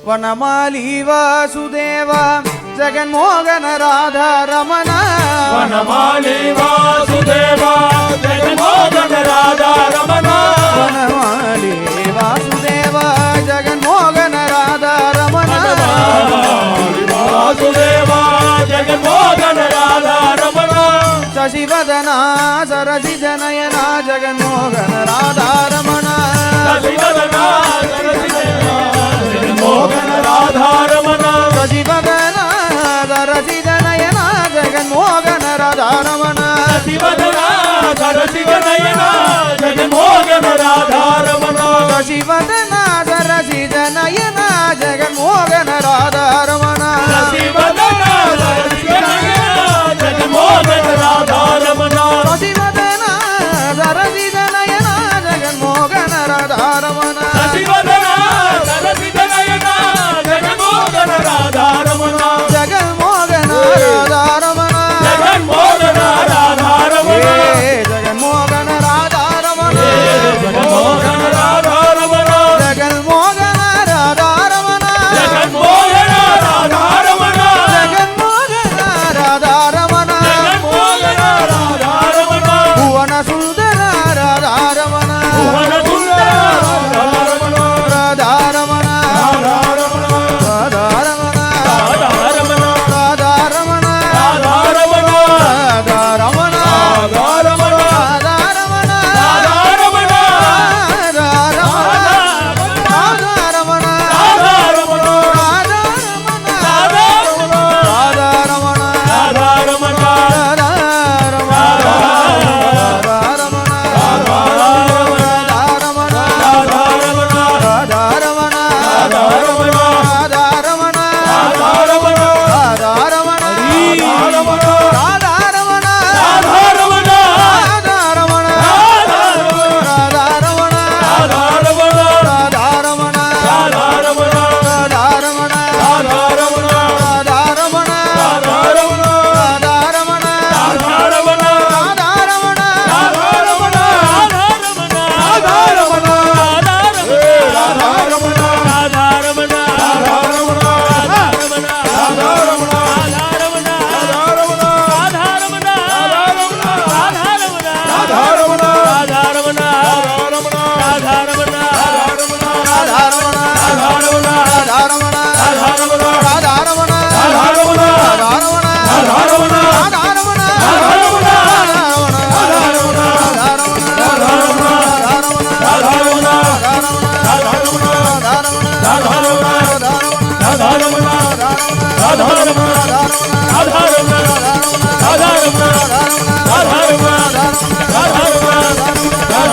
వనమాలి వాసుదేవ జగన్మోహన రాధా రమణ వనమాలి వాసుదేవ జగన్మోహన రాధా రమణ వనమాలి వాసుదేవ జగన్మోహన రాధా రమణ వాసుదేవ జగన్మోహన రాధా రమణ శశివదన సరసి జనయన జగన్మోహన రాధా రమణ శశివదన సరసి జగన్మోహన రాధా రమణ శశివదన సరసి జనయన జగన్మోహన రాధా రమణ శశివదన సరసి జనయన జగన్మోహన రాధా రమణ శశివదన సరసి జనయన జగన్మోహన రాధా రమణ శశివదన సరసి జనయన జగన్మోహన రాధా రమణ శశివదన సరసి జనయన జగన్మోహన రాధా రమణ శశివదన సరసి జనయన జగన్మోహన రాధా రమణ జగన్మోహన రాధా రమణ జగన్మోహన రాధా రమణ జగన్మోహన రాధా రమణ జగన్మోహన రాధా రమణ జగన్మోహన రాధా రమణ జగన్మోహన రాధా రమణ జగన్మోహన రాధా రమణ జగన్మోహన రాధా రమణ భువన సుందర రాధా రమణ భువన సుందర రాధా రమణ రాధా రమణ రాధా రమణ రాధా రమణ రాధా రమణ రాధా రమణ రాధా రమణ రాధా రమణ రాధా రమణ రాధా రమణ రాధా రమణ రాధా రమణ రాధా రమణ రాధా రమణ రాధా రమణ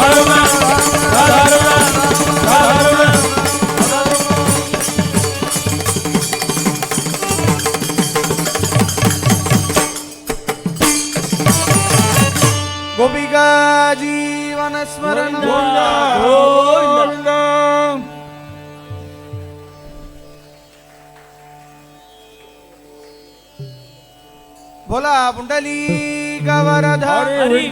రాధా రమణ రాధా రమణ గోపికా జీవన స్మరణ భోలా పుండలీక వరధ హరి